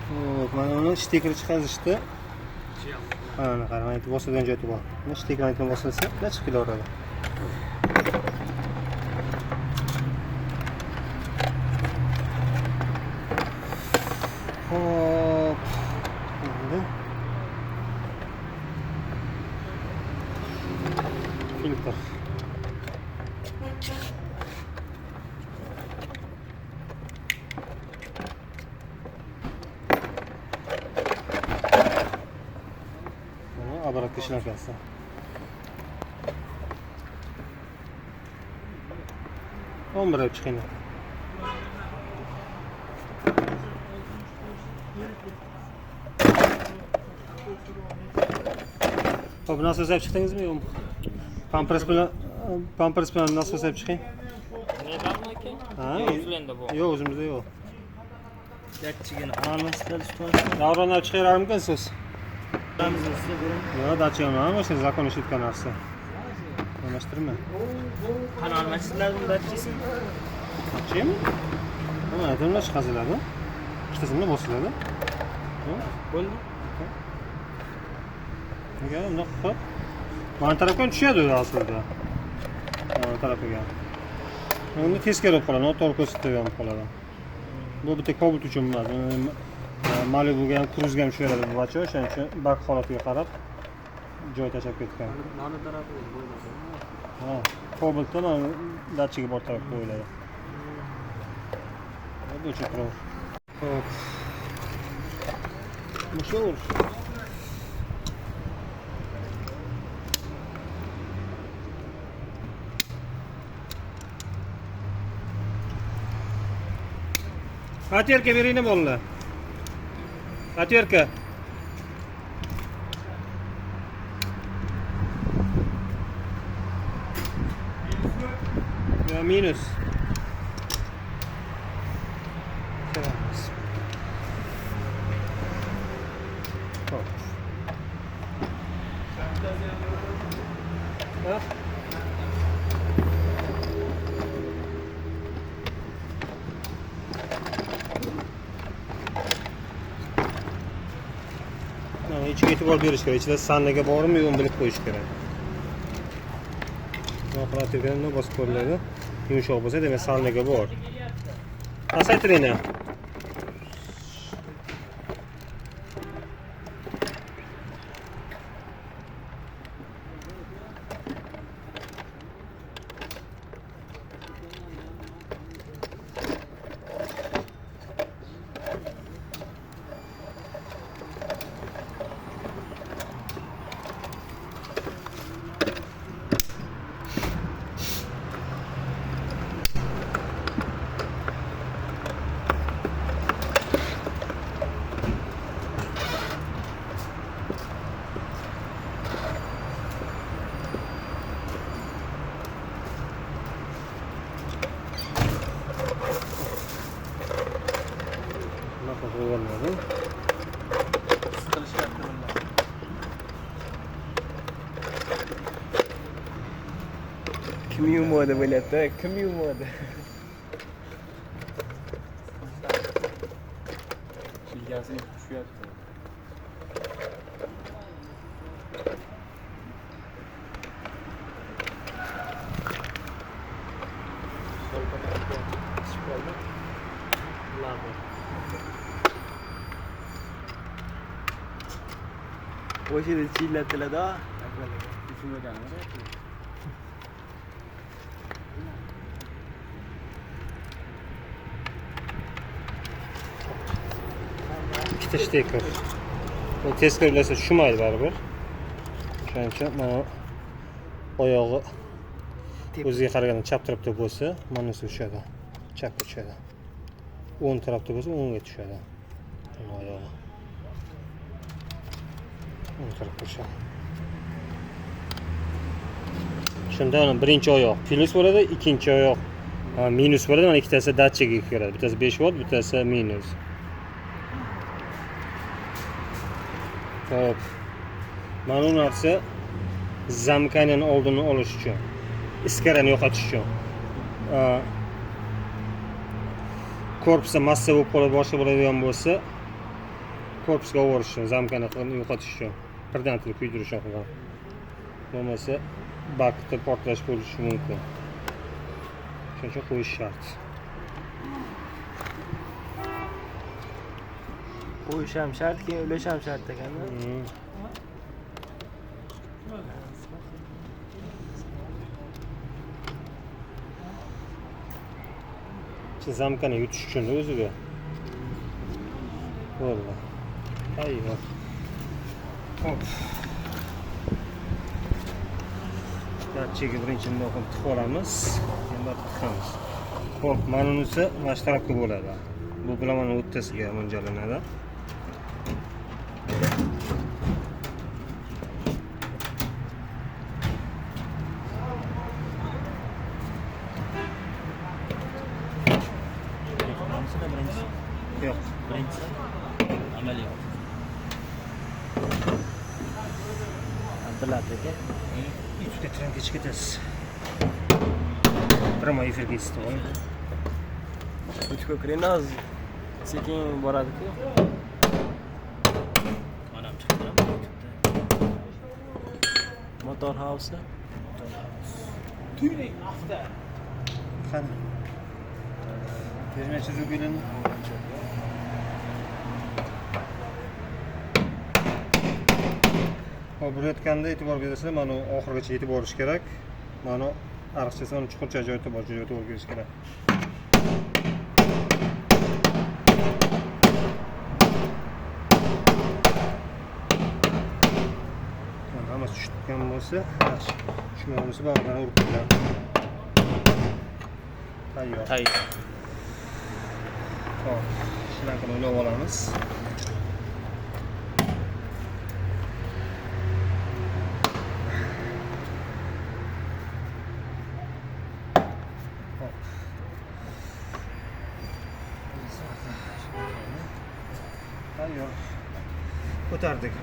Hop, mana uni stiker chiqarishdi. Ana qarang, aytib bosadigan joyi bor. Mana stikerni bosilsa, chiqib kelaveradi. Hop. Filtr. Aparatga ishlangan. O'n bir chiqadi. Hop, nasıl hesap çıktınız mı yok mu? Pampers bilan nasıl hesap chiqing? Nelarmi aka? Ha, O'zingizda bor. yo'q, o'zimizda yo'q. Yakchigina hammasidan ustun. Davronlar chiqararmikansiz? Ramzingizda ko'ring. Yo'q, dachig'im, o'sha zakon ishlatgan narsa. Almashtirma. Qani almashtirlar bunda aytchisi? Ochaymi? Mana aytimlar chiqaziladi. Ikkitasini bosiladi. Bo'ldi. Nega bundoq qilib? Mana tarafdan tushadi aslida. Mana tarafiga. Endi teskari bo'lib qoladi, noto'g'ri ko'rsatib ham qoladi. Bu bitta Cobalt uchun emas. Malibuga ham, Cruze'ga ham tushadi bu bacha, o'shaning uchun bak holatiga qarab joy tashlab ketgan. Mana tarafiga bo'lmasa. Ha, Cobaltda mana datchiga bor tarafga qo'yiladi. Bu chiqroq. Hop. Mushur. Atverka beraymi bolalar? Atverka. Ya minus. Hop. Ha? İçine e'tibor berish kerak. İchida sanliga bormi yo'qmi bilib qo'yish kerak. Operatorga bosib ko'riladi. Yumshoq bo'lsa, demak sanliga bor. Pasaytiraymi? Olmadı. Kim yumadi bo'lyapti? Kim yumadi? Shilgasiga tushyapti. O'sha yerda chiylatiladi-a. Tushunmaganman. İkita steker. Bu teskari bilasa tushmaydi baribir. Shuning uchun mana oyog'i o'ziga qaraganda chap tarafda bo'lsa, mana shu tushadi. Chapga tushadi. O'ng tarafda bo'lsa, o'ngga tushadi. Mana oyog'i. O'ng tarafga tushadi. Shunda birinchi oyoq plus bo'ladi, ikkinchi oyoq minus bo'ladi. Mana ikkitasi datchiga kiradi. Bittasi 5 volt, bittasi minus. Hop. Mana bu narsa zamkaning oldini olish uchun, iskarani yo'qotish uchun. Korpusda massa bo'lib qolib boshqa bo'ladigan bo'lsa, korpusga ovorish uchun, zamkani yo'qotish uchun, birdan kuydirish uchun. Bo'lmasa bakda portlash bo'lishi mumkin. Shuning uchun qo'yish shart. Qo'yish ham shart, keyin ulash ham shart ekanda. Zamkani yutish uchun o'ziga. Bo'ldi. Ayva. Hop. Datchiga birinchi bunday qilib tiqib olamiz. Endi tiqamiz. Hop, mana bunisi mana shu tarafga bo'ladi. Bu bilan mana o'rtasiga mo'ljallanadi. Yo'q, birinchisi amaliyot. Abdulla aka. YouTube'ga trenga chiqib ketasiz. Pramo efirga yetishdi. Uch ko'krinoz sekin boradi-ku. Manam chiqdi YouTube'da. Motor house. Qani. Termachi zo'bilini. Hop, burayotganda e'tibor berasizlar, mana oxirigacha yetib borish kerak. Mana ariqchasi uni chuqurcha joyda borish kerak. Hammasi tushgan bo'lsa, tushmagan bo'lsa bag'ridan urib qo'yiladi. Tayyor. Tayyor. Hop, shunaqani o'ylab olamiz. Tayyor. Ko'tardik.